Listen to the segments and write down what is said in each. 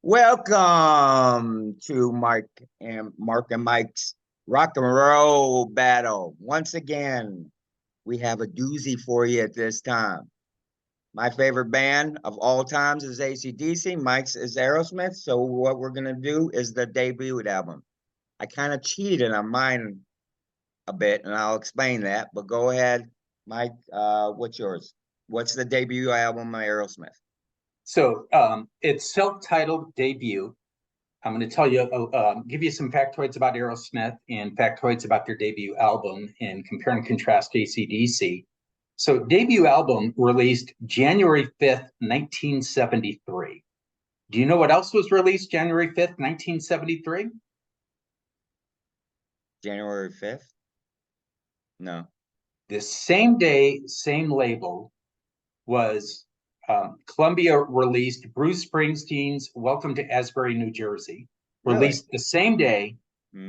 Welcome to Mark and Mike's Rock and Roll Battle. Once again, we have a doozy for you at this time. My favorite band of all times is acdc. Mike's is Aerosmith. So what we're gonna do is the debut album. I kind of cheated on mine a bit, and I'll explain that. But go ahead, Mike. What's yours? What's the debut album of Aerosmith? So it's self-titled debut. I'm going to tell you, give you some factoids about Aerosmith and factoids about their debut album and compare and contrast AC/DC. So debut album released January 5th, 1973. Do you know what else was released January 5th, 1973? January 5th? No. The same day, same label was Columbia released Bruce Springsteen's Welcome to Asbury, New Jersey. Released the same day.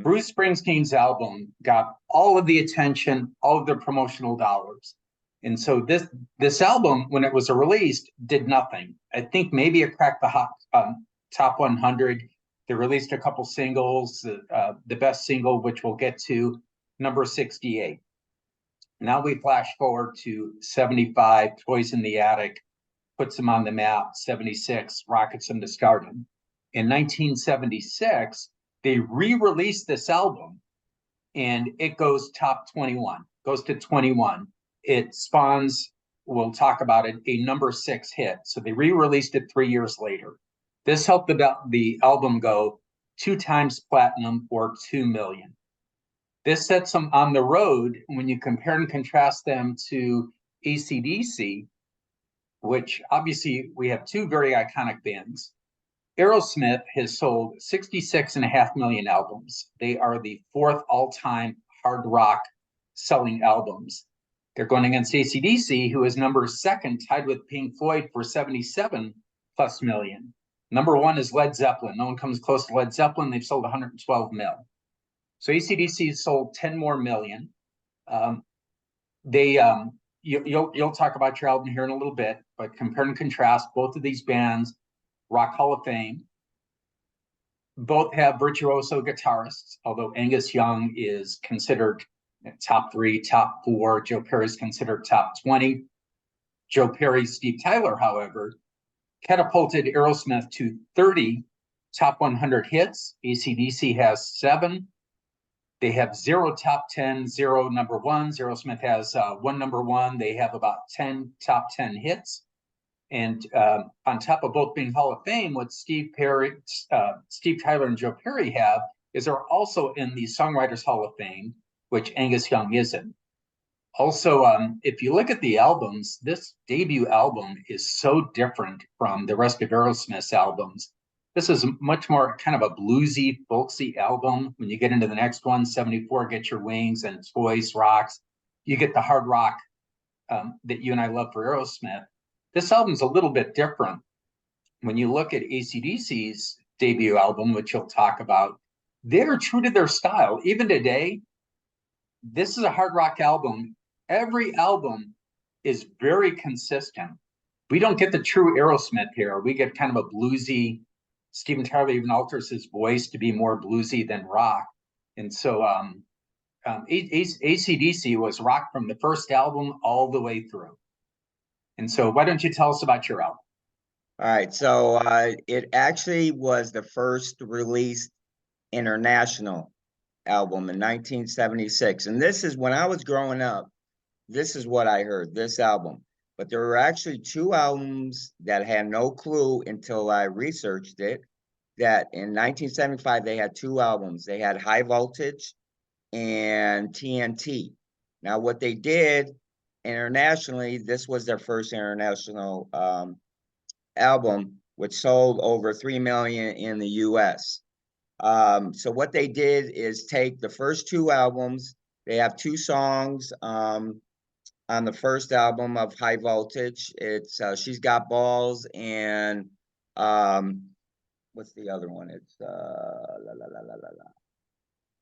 Bruce Springsteen's album got all of the attention, all of the promotional dollars. And so this album, when it was released, did nothing. I think maybe it cracked the top 100. They released a couple singles, the best single, which we'll get to, number 68. Now we flash forward to 75, Toys in the Attic, puts them on the map. 76, rockets them to stardom. In 1976, they re-released this album, and it goes top 21, goes to 21. It spawns, we'll talk about it, a number 6 hit. So they re-released it 3 years later. This helped the album go 2 times platinum, or 2 million. This sets them on the road when you compare and contrast them to AC/DC, which obviously we have 2 very iconic bands. Aerosmith has sold 66.5 million albums. They are the 4th all-time hard rock selling albums. They're going against AC/DC, who is number 2nd, tied with Pink Floyd for 77+ million. Number 1 is Led Zeppelin. No one comes close to Led Zeppelin. They've sold 112 mil. So AC/DC sold 10 more million. You'll talk about your album here in a little bit, but compare and contrast both of these bands, Rock Hall of Fame. Both have virtuoso guitarists, although Angus Young is considered top 3, top 4. Joe Perry is considered top 20. Joe Perry, Steve Tyler, however, catapulted Aerosmith to 30 top 100 hits. AC/DC has 7. They have 0 top 10, 0 number 1s. Aerosmith has 1 number 1. They have about 10 top 10 hits. And on top of both being Hall of Fame, what Steve Tyler and Joe Perry have is they're also in the Songwriters Hall of Fame, which Angus Young isn't. Also, if you look at the albums, this debut album is so different from the rest of Aerosmith's albums. This is much more kind of a bluesy, folksy album. When you get into the next one, 74, Get Your Wings, and Toys, Rocks, you get the hard rock that you and I love for Aerosmith. This album's a little bit different. When you look at AC/DC's debut album, which you'll talk about, they're true to their style. Even today, this is a hard rock album. Every album is very consistent. We don't get the true Aerosmith here. We get kind of a bluesy, Steven Tyler even alters his voice to be more bluesy than rock. And so AC/DC was rock from the first album all the way through. And so why don't you tell us about your album? All right, so it actually was the first released international album in 1976. And this is when I was growing up, this is what I heard, this album. But there were actually 2 albums that I had no clue until I researched it, that in 1975, they had 2 albums. They had High Voltage and TNT. Now, what they did internationally, this was their first international album, which sold over 3 million in the US. So what they did is take the first 2 albums. They have 2 songs on the first album of High Voltage. It's She's Got Balls, and what's the other one? It's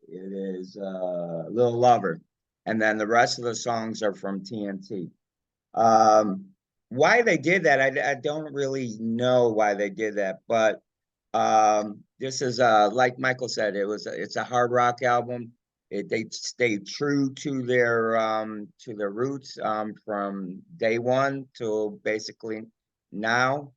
it is Little Lover. And then the rest of the songs are from TNT. Why they did that, I don't really know why they did that, but This is like Michael said, it's a hard rock album. They stayed true to their roots from day one till basically now.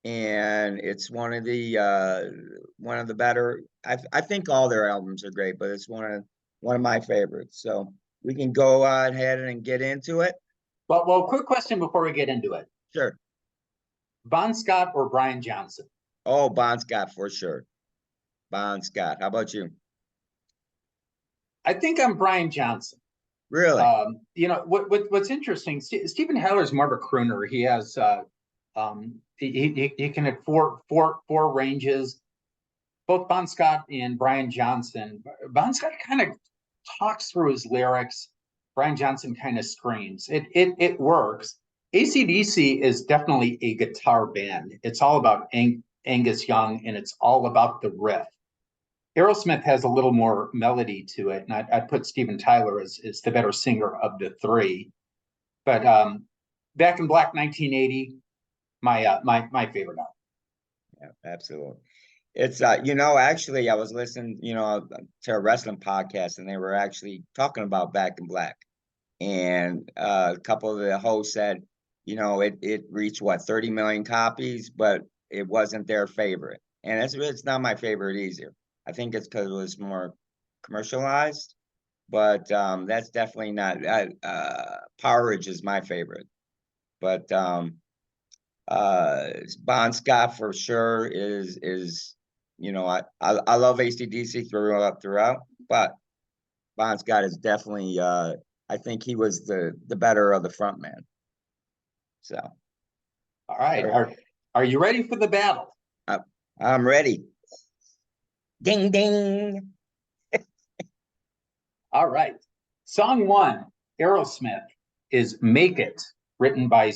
And it's one of the better. I think all their albums are great, but it's one of my favorites. So we can go ahead and get into it. Well, quick question before we get into it. Sure. Bon Scott or Brian Johnson? Oh, Bon Scott for sure. Bon Scott. How about you? I think I'm Brian Johnson. Really? What's interesting, Steven Tyler's more of a crooner. He has he can hit four ranges. Both Bon Scott and Brian Johnson. Bon Scott kind of talks through his lyrics. Brian Johnson kind of screams. It works. ACDC is definitely a guitar band. It's all about Angus Young, and it's all about the riff. Aerosmith has a little more melody to it, and I'd put Steven Tyler as the better singer of the three. But Back in Black 1980, my favorite album. Yeah, absolutely. It's actually I was listening, to a wrestling podcast, and they were actually talking about Back in Black. And a couple of the hosts said, it reached what, 30 million copies, but it wasn't their favorite. And it's not my favorite either. I think it's because it was more commercialized, but that's definitely not. Porridge is my favorite, but Bon Scott for sure is I love ACDC throughout, but Bon Scott is definitely I think he was the better of the front man. So, all right, are you ready for the battle? I'm ready. Ding ding. All right. Song 1, Aerosmith, is Make It, written by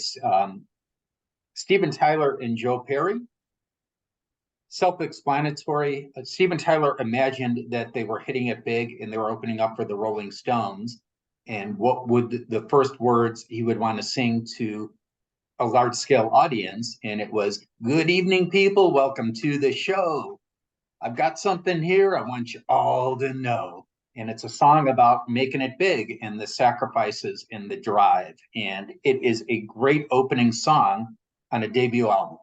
Steven Tyler and Joe Perry. Self-explanatory. Steven Tyler imagined that they were hitting it big and they were opening up for the Rolling Stones. And what would the first words he would want to sing to a large-scale audience? And it was, "Good evening, people. Welcome to the show. I've got something here I want you all to know." And it's a song about making it big and the sacrifices and the drive. And it is a great opening song on a debut album.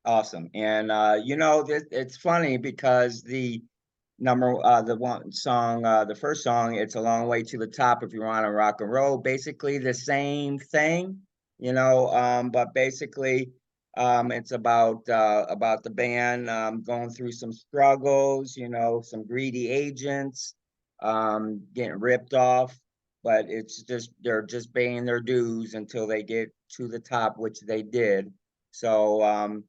Awesome. And it's funny because the first song, "It's a Long Way to the Top If You Want to Rock and Roll," basically the same thing, but basically it's about the band going through some struggles, some greedy agents getting ripped off, but they're just paying their dues until they get to the top, which they did. So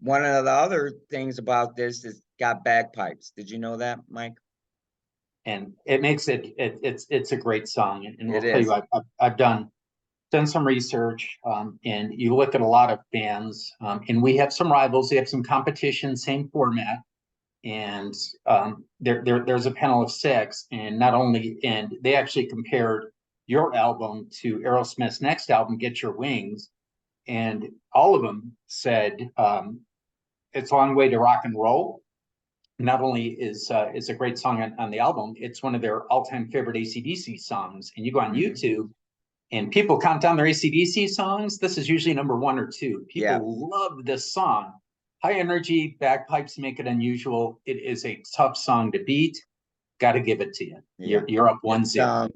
one of the other things about this is got bagpipes. Did you know that, Mike? And it makes it's a great song. And I'll It tell is. you, I've done some research, and you look at a lot of bands, and we have some rivals. We have some competition, same format, and there's a panel of 6, and they actually compared your album to Aerosmith's next album, Get Your Wings, and all of them said it's a long way to rock and roll. Not only is a great song on the album, it's one of their all-time favorite ACDC songs. And you go on YouTube, and people count down their ACDC songs. This is usually number 1 or 2. People love this song. High energy, bagpipes make it unusual. It is a tough song to beat. Got to give it to you. Yeah. You're up 1-0.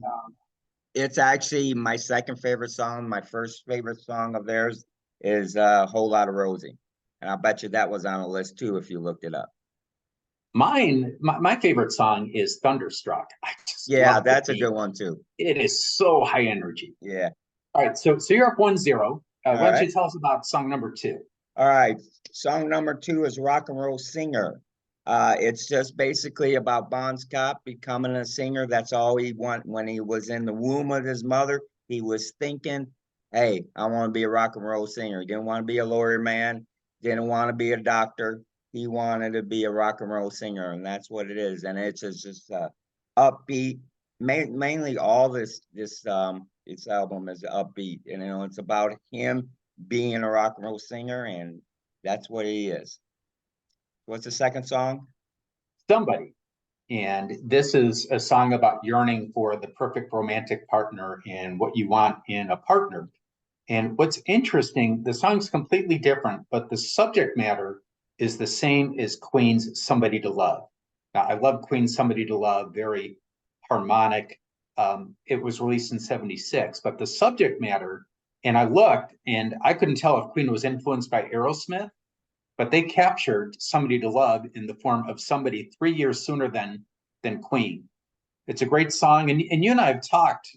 It's actually my second favorite song. My first favorite song of theirs is a Whole Lot of Rosie. And I'll bet you that was on a list too if you looked it up. My favorite song is Thunderstruck. That's a good one too. It is so high energy. Yeah. All right, so you're up 1-0. Why don't you tell us about song number 2? All right, song number 2 is Rock and Roll Singer. It's just basically about Bon Scott becoming a singer. That's all he wanted when he was in the womb of his mother. He was thinking, "Hey, I want to be a rock and roll singer." He didn't want to be a lawyer man. Didn't want to be a doctor. He wanted to be a rock and roll singer, and that's what it is. And it's just upbeat. Mainly all this album is upbeat, and it's about him being a rock and roll singer, and That's what he is. What's the second song? Somebody. And this is a song about yearning for the perfect romantic partner and what you want in a partner. And what's interesting, the song's completely different, but the subject matter is the same as Queen's Somebody to Love. Now, I love Queen's Somebody to Love, very harmonic. It was released in 76, but the subject matter, and I looked and I couldn't tell if Queen was influenced by Aerosmith, but they captured Somebody to Love in the form of Somebody 3 years sooner than Queen. It's a great song. And you and I have talked.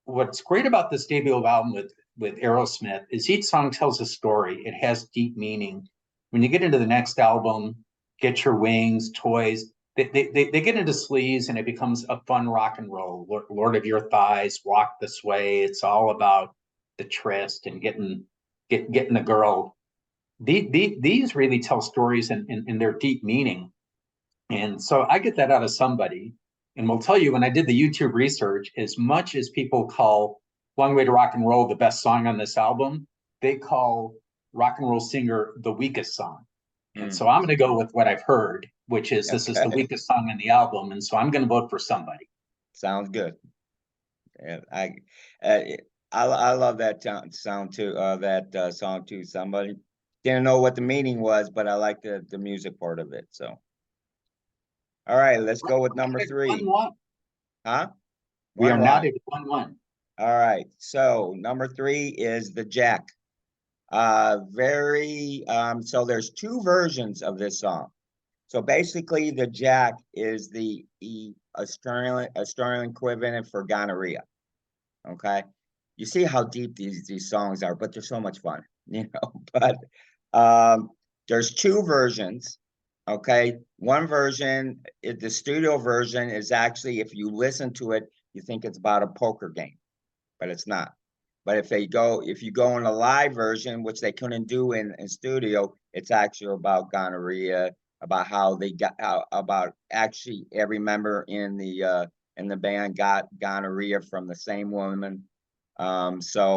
What's great about this debut album with Aerosmith is each song tells a story. It has deep meaning. When you get into the next album, Get Your Wings, Toys, they get into sleaze and it becomes a fun rock and roll. Lord of Your Thighs, Walk This Way. It's all about the tryst and getting the girl. These really tell stories in their deep meaning. And so I get that out of Somebody. And will tell you, when I did the YouTube research, as much as people call Long Way to Rock and Roll the best song on this album, they call Rock and Roll Singer the weakest song. And so I'm going to go with what I've heard, which is this is the weakest song on the album. And so I'm going to vote for Somebody. Sounds good. Yeah, I love that sound too. That song too. Somebody didn't know what the meaning was, but I like the music part of it. So, all right, let's go with number 3. 1-1. Huh? We are not 1-1. at 1-1. All right. So number 3 is the Jack. So there's 2 versions of this song. So basically the Jack is the Australian equivalent for gonorrhea. Okay. You see how deep these songs are, but they're so much fun, but there's 2 versions. Okay. One version, the studio version is actually, if you listen to it, you think it's about a poker game, but it's not. But if you go in a live version, which they couldn't do in studio, it's actually about gonorrhea, about how they got about actually every member in the band got gonorrhea from the same woman. Very,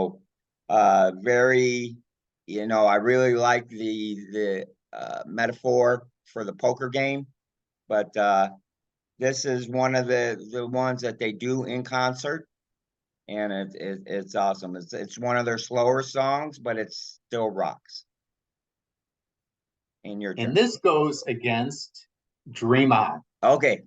I really like the metaphor for the poker game, but this is one of the ones that they do in concert. And it's awesome. It's one of their slower songs, but it still rocks. In your turn. And this goes against Dream On. Okay.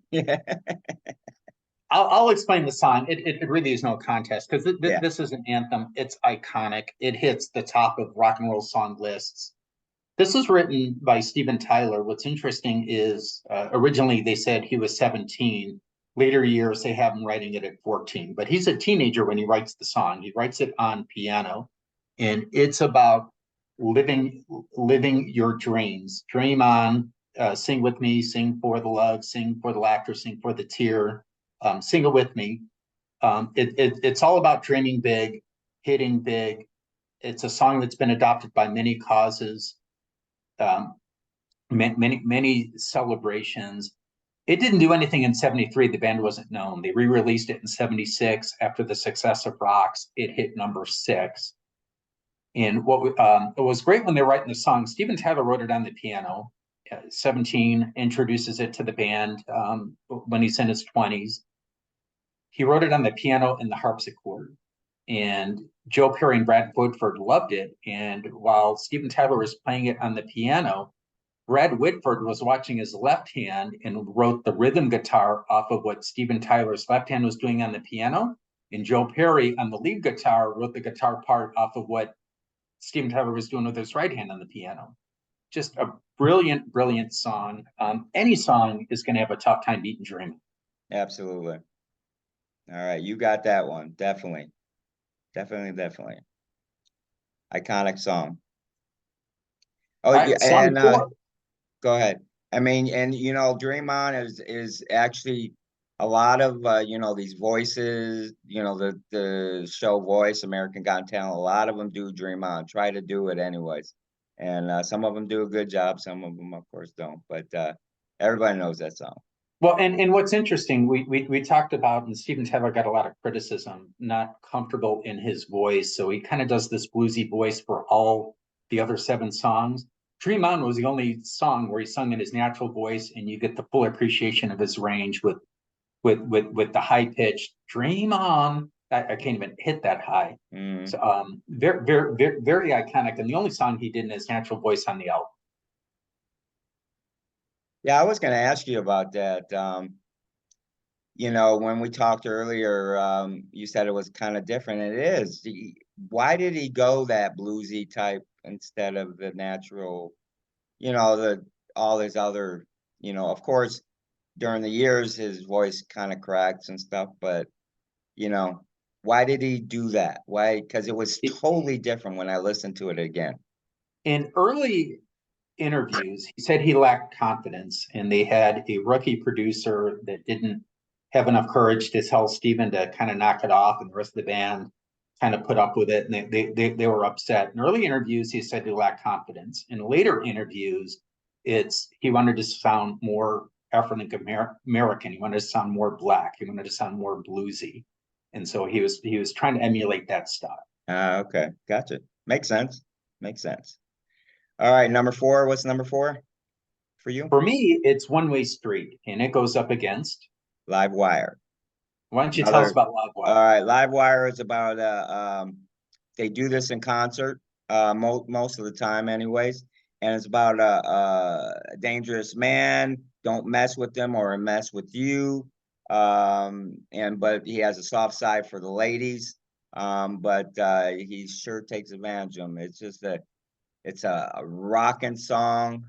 I'll explain the song. It really is no contest because this is an anthem. It's iconic. It hits the top of rock and roll song lists. This was written by Steven Tyler. What's interesting is originally they said he was 17. Later years, they have him writing it at 14. But he's a teenager when he writes the song. He writes it on piano. And it's about living your dreams. Dream on, sing with me, sing for the love, sing for the laughter, sing for the tear. Sing it with me. It's all about dreaming big, hitting big. It's a song that's been adopted by many causes, many celebrations. It didn't do anything in 73. The band wasn't known. They re-released it in 76 after the success of Rocks. It hit number 6. And it was great when they were writing the song. Steven Tyler wrote it on the piano. 17, introduces it to the band when he's in his 20s. He wrote it on the piano and the harpsichord. And Joe Perry and Brad Whitford loved it. And while Steven Tyler was playing it on the piano, Brad Whitford was watching his left hand and wrote the rhythm guitar off of what Steven Tyler's left hand was doing on the piano. And Joe Perry on the lead guitar wrote the guitar part off of what Steven Tyler was doing with his right hand on the piano. Just a brilliant, brilliant song. Any song is going to have a tough time beating Dreaming. Absolutely. All right, you got that one. Definitely. Iconic song. Oh, right, yeah, and go ahead. I mean, and Dream On is actually a lot of these voices, the show Voice, American Got Talent, a lot of them do Dream On, try to do it anyways. And some of them do a good job, some of them of course don't, but everybody knows that song. Well, and what's interesting, we talked about, and Steven Tyler got a lot of criticism, not comfortable in his voice. So he kind of does this bluesy voice for all the other 7 songs. Dream On was the only song where he sung in his natural voice, and you get the full appreciation of his range with the high pitched Dream On. I can't even hit that high. Mm. So very iconic, and the only song he did in his natural voice on the album. Yeah, I was going to ask you about that. You know, when we talked earlier, you said it was kind of different. It is. Why did he go that bluesy type instead of the natural, you know, the all his other, you know, of course, during the years his voice kind of cracks and stuff, but you know, why did he do that? Why? Because it was totally different when I listened to it again. In early interviews, he said he lacked confidence, and they had a rookie producer that didn't have enough courage to tell Steven to kind of knock it off, and the rest of the band kind of put up with it, and they were upset. In early interviews, he said he lacked confidence. In later interviews, he wanted to sound more African American. He wanted to sound more black. He wanted to sound more bluesy, and so he was trying to emulate that stuff. Okay, gotcha. Makes sense. Makes sense. All right, number 4. What's number 4 for you? For me, it's One Way Street, and it goes up against. Live Wire. Why don't you tell us about Live All Wire? right, Live Wire is about they do this in concert most of the time anyways, and it's about a dangerous man, don't mess with them or mess with you. But he has a soft side for the ladies. But he sure takes advantage of them. It's just a rocking song,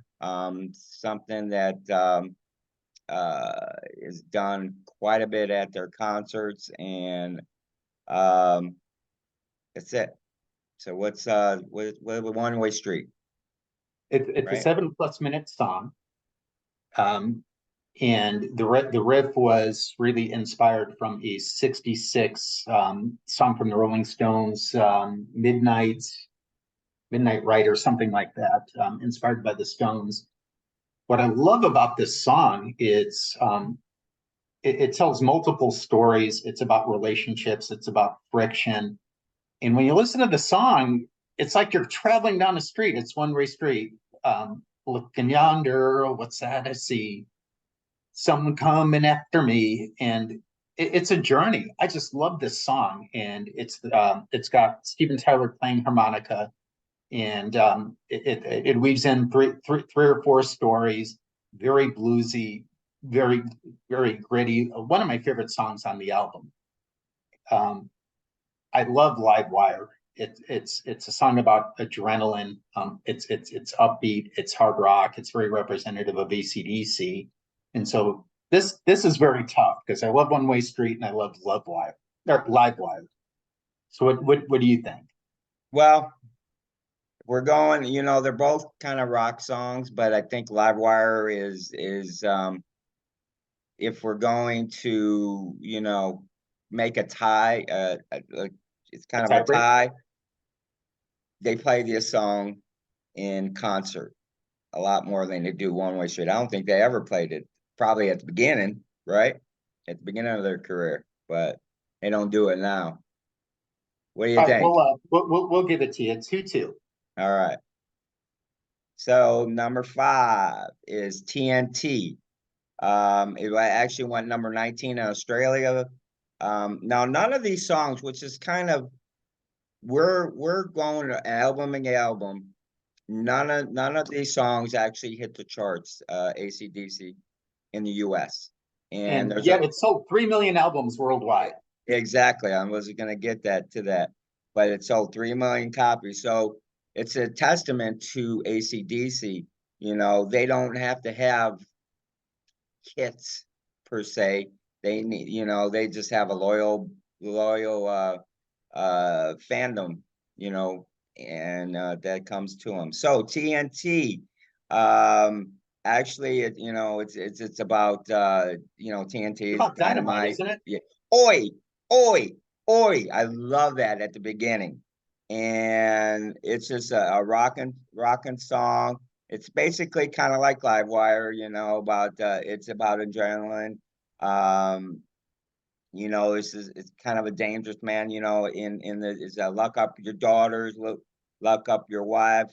something that is done quite a bit at their concerts, and um, that's it. So what's One Way Street, It's a right? 7+ minute song, um, and the riff was really inspired from a '66 song from the Rolling Stones, Midnight Ride or something like that, inspired by the Stones. What I love about this song is it tells multiple stories. It's about relationships. It's about friction. And when you listen to the song, it's like you're traveling down a street. It's one way street. Looking yonder, what's that I see? Someone coming after me, and it's a journey. I just love this song, and it's got Steven Tyler playing harmonica, and it weaves in three or four stories, very bluesy, very very gritty. One of my favorite songs on the album. Um, I love Live Wire. It's a song about adrenaline. It's upbeat. It's hard rock. It's very representative of ACDC, and so this is very tough because I love One Way Street and I love Live Wire. So what do you think? Well, we're going. You know, they're both kind of rock songs, but I think Live Wire is if we're going to, you know, make a tie, it's A kind of a tiebreaker? tie. They play this song in concert a lot more than they do One Way Street. I don't think they ever played it. Probably at the beginning, right? At the beginning of their career, but they don't do it now. What do you All right, think? we'll give it to you. 2-2. All right. So number 5 is TNT. It actually went number 19 in Australia. Now none of these songs, which is kind of we're going to album and album. None of these songs actually hit the charts, ACDC in the US. And And there's yet it sold 3 million albums worldwide. exactly, I wasn't gonna get to that, but it sold 3 million copies. So it's a testament to ACDC. You know, they don't have to have hits per se. They need, you know, they just have a loyal fandom, you know, and that comes to them. So TNT, actually, you know, it's about you know, TNT It's is about dynamite, dynamite. isn't it? Yeah, oi, oi, oi. I love that at the beginning, and it's just a rocking song. It's basically kind of like Livewire, you know, about it's about adrenaline. Um, you know, it's kind of a dangerous man, you know, in the is luck up your daughters, look up your wife.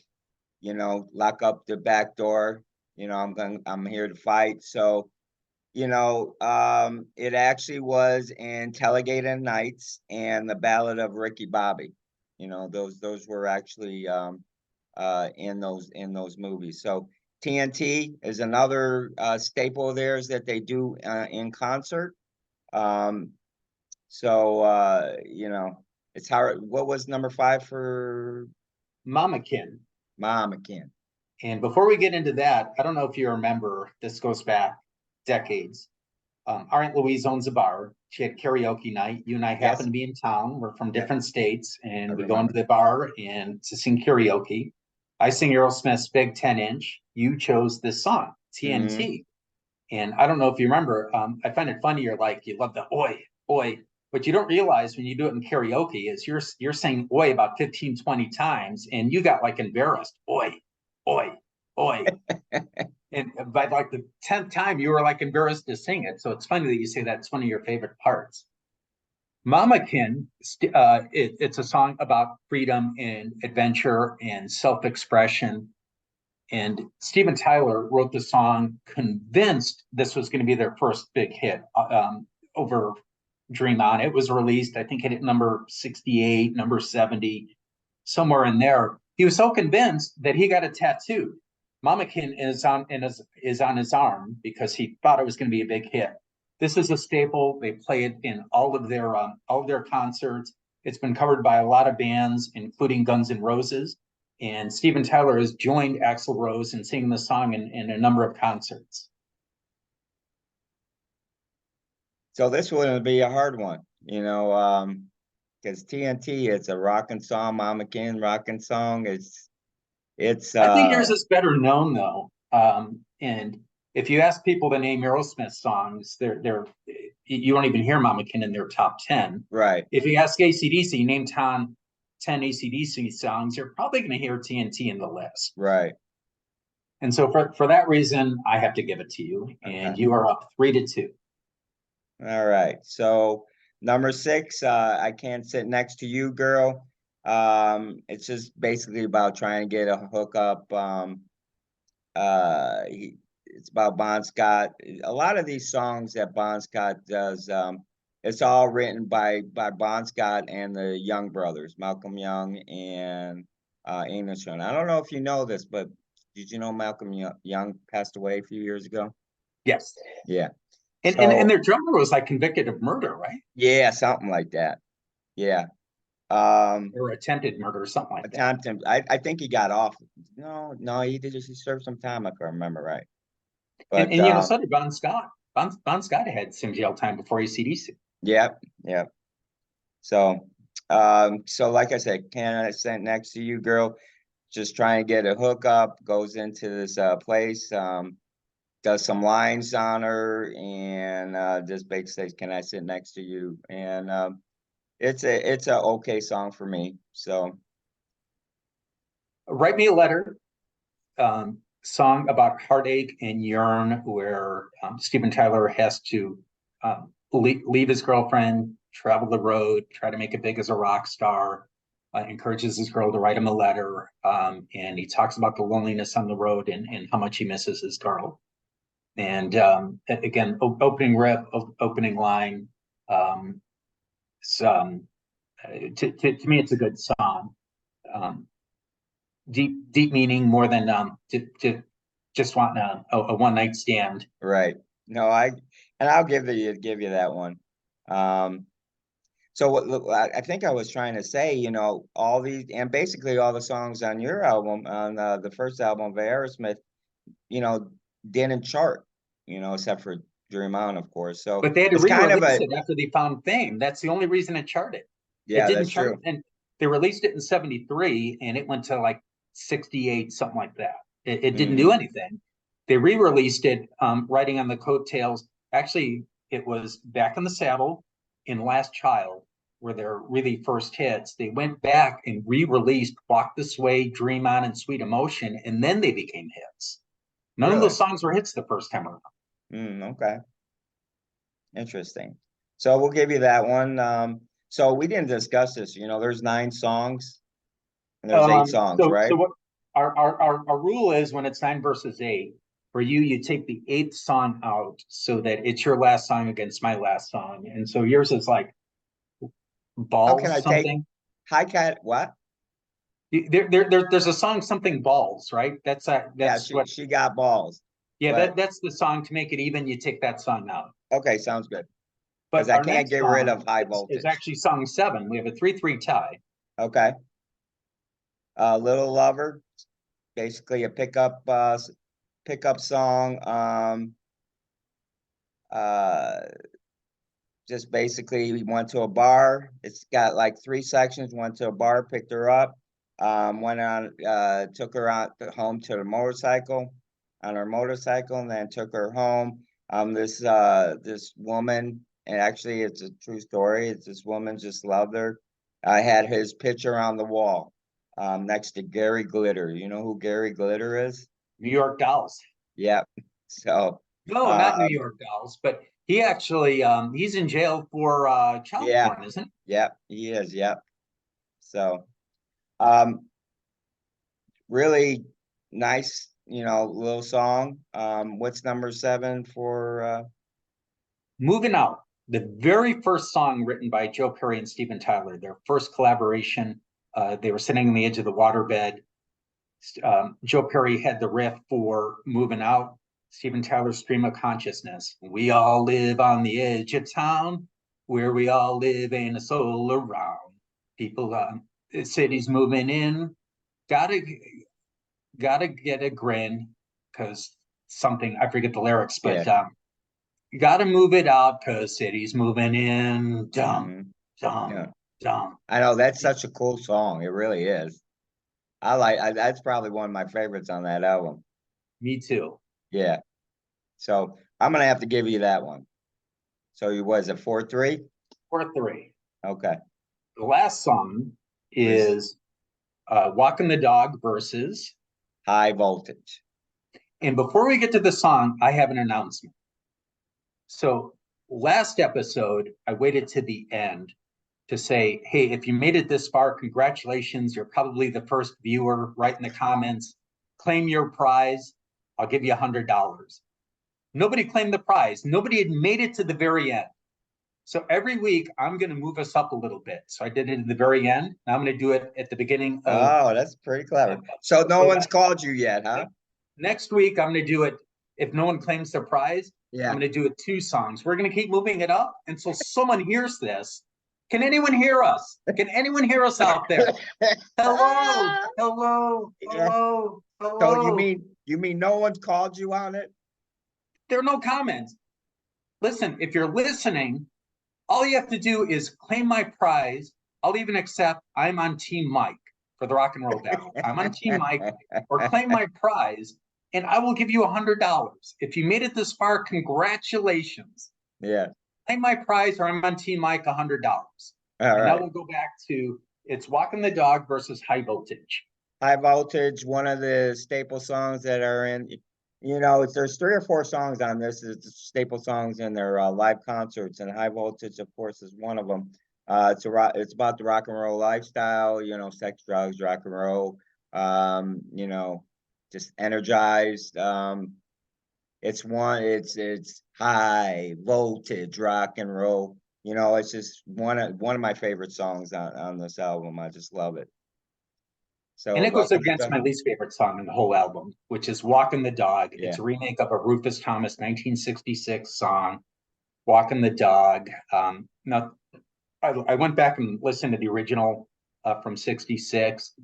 you know, lock up the back door. You know, I'm here to fight. So, you know, it actually was in Talladega Nights and the Ballad of Ricky Bobby. You know, those were actually in those movies. So TNT is another staple of theirs that they do in concert. Um, you know, it's hard. What was number 5 for Mama Kin. Mom again? And before we get into that, I don't know if you remember, this goes back decades. Our Aunt Louise owns a bar. She had karaoke night. You and I happen Yes. to be in town. We're from Yeah. different states, I and we go into remember. the bar and to sing karaoke. I sing Aerosmith's Big 10-inch. You chose this song, TNT. And I don't know if you remember, I find it funny. You're like, you love the oi, oi. What you don't realize when you do it in karaoke is you're saying oi about 15, 20 times, and you got like embarrassed. Oi, oi, oi. And by like the 10th time, you were like embarrassed to sing it. So it's funny that you say that's one of your favorite parts. Mamakin, it's a song about freedom and adventure and self-expression. And Steven Tyler wrote the song convinced this was going to be their first big hit over Dream On. It was released, I think, at number 68, number 70, somewhere in there. He was so convinced that he got a tattoo. Mamakin is on his arm because he thought it was going to be a big hit. This is a staple. They play it in all of their concerts. It's been covered by a lot of bands, including Guns N' Roses. And Steven Tyler has joined Axl Rose in singing the song in a number of concerts. So this would be a hard one, you know, because TNT, it's a rocking song, Mama Ken rocking song. It's I think yours is better known though. And if you ask people to name Aerosmith songs, they're you won't even hear Mama Kin in their top 10. right, If you ask ACDC, name 10 ACDC songs, you're probably going to hear TNT in the list. right. And so for that reason, I have to give it to you. And Okay. you are up 3-2. All right. So number 6, I Can't Sit Next to You, Girl. It's just basically about trying to get a hookup. It's about Bon Scott. A lot of these songs that Bon Scott does, it's all written by Bon Scott and the Young brothers, Malcolm Young and Amos Young. I don't know if you know this, but did you know Malcolm Young passed away a few years ago? Yes. Yeah. And So their drummer was like convicted of murder, right? yeah, something like that. Yeah. Or attempted murder, something like that. Attempted. I think he got off. No, he did just he served some time. I can't remember right. And, But and you know, so did Bon Scott. Bon Scott had some jail time before ACDC. yep, yep. So so like I said, Canada sent next to you, girl. Just trying to get a hookup, goes into this place, does some lines on her, and just basically says, "Can I sit next to you?" And it's a okay song for me. So Write Me a Letter, song about heartache and yearn, where Steven Tyler has to leave his girlfriend, travel the road, try to make it big as a rock star, encourages his girl to write him a letter, and he talks about the loneliness on the road and how much he misses his girl. And again, opening riff, opening line. Um, to me, it's a good song. Um, deep meaning more than to just want a one night stand. right. No, I'll give you that one. Um, so what look, I think I was trying to say, you know, all these and basically all the songs on your album, on the first album of Aerosmith, you know, didn't chart, you know, except for Dream On, of course. So But they had to it's kind of re-release a it after they found fame. That's the only reason it charted. It yeah, didn't that's chart, true. and they released it in '73, and it went to like 68, something like that. It didn't do Hmm. anything. They re-released it, riding on the coattails. Actually, it was Back in the Saddle in Last Child, were their really first hits. They went back and re-released Walk This Way, Dream On, and Sweet Emotion, and then they became hits. None of Really? those songs were hits the first time around. Okay. Interesting. So we'll give you that one. So we didn't discuss this, you know, there's 9 songs and there's 8 songs, So right? what our rule is when it's 9 versus 8, for you, you take the 8th song out so that it's your last song against my last song. And so yours is like How can I balls take something. high cat? What? There's a song something balls, right? Yeah, That's what she got balls. yeah, But that's the song. To make it even, you take that song out. okay, sounds good. Because But I our can't next get rid song of high is voltage. actually song 7. We have a 3-3 tie. Okay. Little Lover, basically a pickup song. Uh just basically we went to a bar. It's got like 3 sections. Went to a bar, picked her up, went on, took her out home to the motorcycle, on her motorcycle, and then took her home. This woman, and actually it's a true story. It's this woman just loved her. I had his picture on the wall, next to Gary Glitter. You know who Gary Glitter is? New York Dolls. Yep. So, No, not New York Dolls, but he actually he's in jail for child yeah, porn, isn't yep, he is. Yep. So, um, really nice, little song. What's number 7 for he? Moving Out, the very first song written by Joe Perry and Steven Tyler, their first collaboration. They were sitting on the edge of the waterbed. Joe Perry had the riff for Moving Out. Steven Tyler's Stream of Consciousness. We all live on the edge of town, where we all live in a soul around. People, cities moving in, gotta get a grin, because something, I forget the lyrics, but yeah. gotta move it out because city's moving in. Hmm. Dumb, Yeah. dumb, dumb. I know that's such a cool song. It really is. That's probably one of my favorites on that album. Me too. Yeah. So I'm gonna have to give you that one. So you was it 4-3? 4-3. Okay. The last song Was is Walking the Dog versus. high voltage. And before we get to the song, I have an announcement. So last episode, I waited to the end to say, hey, if you made it this far, congratulations. You're probably the first viewer. Write in the comments, claim your prize. I'll give you $100. Nobody claimed the prize. Nobody had made it to the very end. So every week, I'm going to move us up a little bit. So I did it at the very end. Now I'm going to do it at the beginning of. Oh, that's pretty clever. So no one's called you yet, huh? Next week, I'm going to do it. If no one claims their prize, Yeah. I'm going to do it 2 songs. We're going to keep moving it up until someone hears this. Can anyone hear us? Can anyone hear us out there? Hello, hello, Yeah. hello, So hello. you mean no one's called you on it? There are no comments. Listen, if you're listening, all you have to do is claim my prize. I'll even accept I'm on Team Mike for the rock and roll battle. I'm on Team Mike, or claim my prize, and I will give you $100. If you made it this far, congratulations. Yeah. Claim my prize, or I'm on Team Mike, $100. All And now right. we'll go back to it's Walking the Dog versus High Voltage. High voltage, one of the staple songs that are in, there's 3 or 4 songs on this. It's staple songs in their live concerts, and high voltage, of course, is one of them. It's about the rock and roll lifestyle, sex, drugs, rock and roll, just energized. It's high voltage rock and roll. It's just one of my favorite songs on this album. I just love it. And So it goes welcome to against my least favorite song in the whole album, which is Walking the Dog. yeah. It's a remake of a Rufus Thomas 1966 song, Walking the Dog. Now, I went back and listened to the original from 66.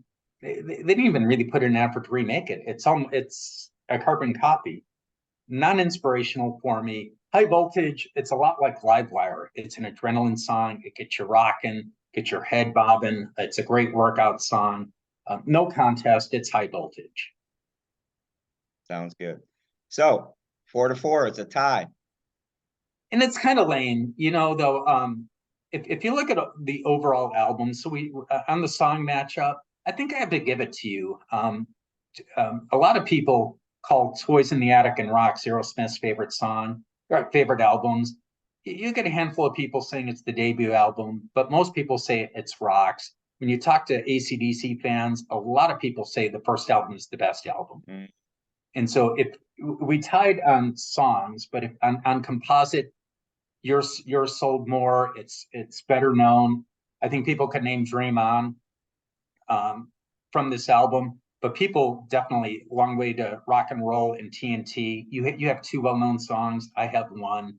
They didn't even really put in an effort to remake it. It's a carbon copy. Non-inspirational for me. High Voltage, it's a lot like Livewire. It's an adrenaline song. It gets you rocking, gets your head bobbing. It's a great workout song. No contest. It's High Voltage. Sounds good. So 4-4, it's a tie. And it's kind of lame, though. If you look at the overall album, so we on the song matchup, I think I have to give it to you. A lot of people call Toys in the Attic and Rocks Aerosmith's favorite song, or favorite albums. You get a handful of people saying it's the debut album, but most people say it's Rocks. when you talk to acdc fans, a lot of people say the first album is the best album. And so if we tied on songs, but if on composite, yours sold more, it's better known. I think people could name Dream On from this album, but people definitely Long Way to Rock and Roll and TNT. You have two well-known songs. I have one.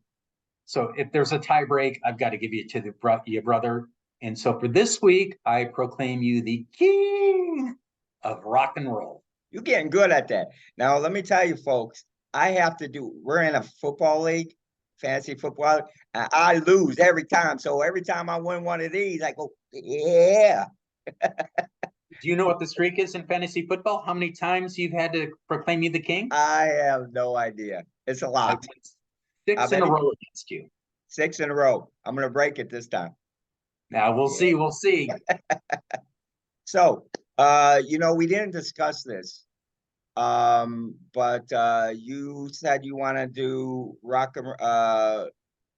So if there's a tie break, I've got to give you to your brother. And so for this week, I proclaim you the king of rock and roll. You're getting good at that. Now, let me tell you, folks, we're in a football league, fantasy football. I lose every time. So every time I win one of these, I go, yeah. Do you know what the streak is in fantasy football? How many times you've had to proclaim you the king? I have no idea. It's a lot. 6 in a row against you. 6 in a row. I'm going to break it this time. Now we'll see. We'll see. So, we didn't discuss this. But you said you want to do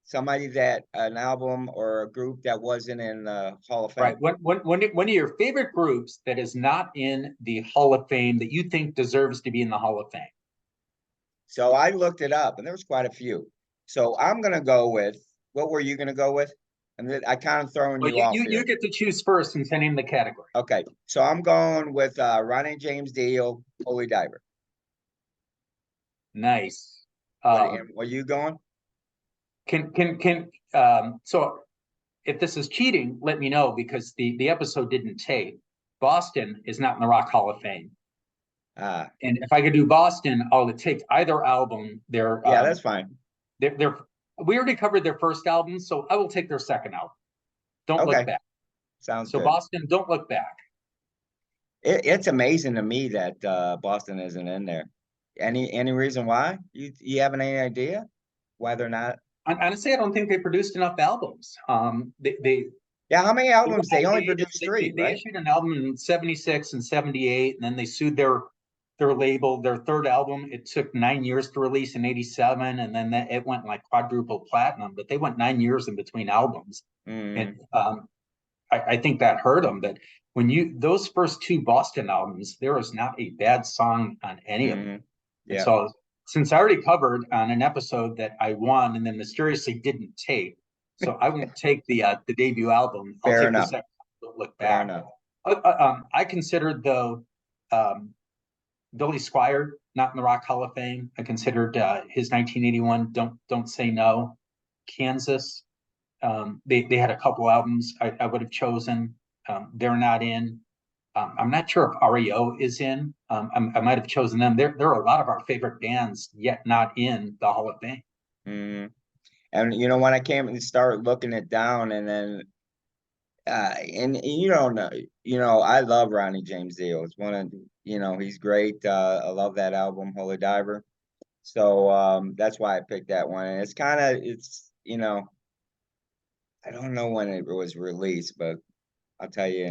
somebody that an album or a group that wasn't in the Hall of Fame. Right. One of your favorite groups that is not in the Hall of Fame that you think deserves to be in the Hall of Fame. So I looked it up, and there was quite a few. So I'm gonna go with, what were you gonna go with? And I kind of throwing you off here. You get to choose first and send in the category. Okay, so I'm going with Ronnie James Dio, Holy Diver. Nice. Where are you going? So if this is cheating, let me know, because the episode didn't tape. Boston is not in the Rock Hall of Fame. And if I could do Boston, I'll take either album. That's fine. We already covered their first album, so I will take their second album. Don't look back. Sounds so good. Boston, don't look back. It's amazing to me that Boston isn't in there. Any reason why? You have any idea why they're not? Honestly, I don't think they produced enough albums. How many albums? They only produced 3, right? They issued an album in 76 and 78, and then they sued their label. Their third album, it took 9 years to release in 87, and then it went like quadruple platinum, but they went 9 years in between albums. And I think that hurt them. But those first 2 Boston albums, there was not a bad song on any of them. Yeah. So since I already covered on an episode that I won and then mysteriously didn't tape, so I won't take the debut album. I'll take the second. Don't look back. I considered, though, Billy Squier not in the Rock Hall of Fame. I considered his 1981 Don't Say No, Kansas. They had a couple albums I would have chosen. They're not in. I'm not sure if REO is in. I might have chosen them. There are a lot of our favorite bands yet not in the Hall of Fame. And when I came and started looking it down, and then and you don't know, I love Ronnie James Dio. It's one of he's great. I love that album, Holy Diver. So that's why I picked that one. And it's I don't know when it was released, but I'll tell you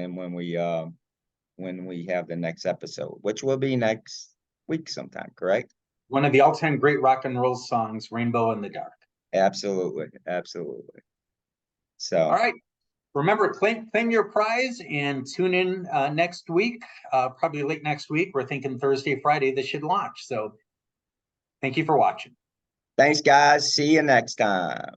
when we have the next episode, which will be next week sometime, correct? One of the all-time great rock and roll songs, Rainbow in the Dark. Absolutely. So all right. Remember, claim your prize and tune in next week, probably late next week. We're thinking Thursday, Friday, this should launch. So thank you for watching. Thanks, guys. See you next time.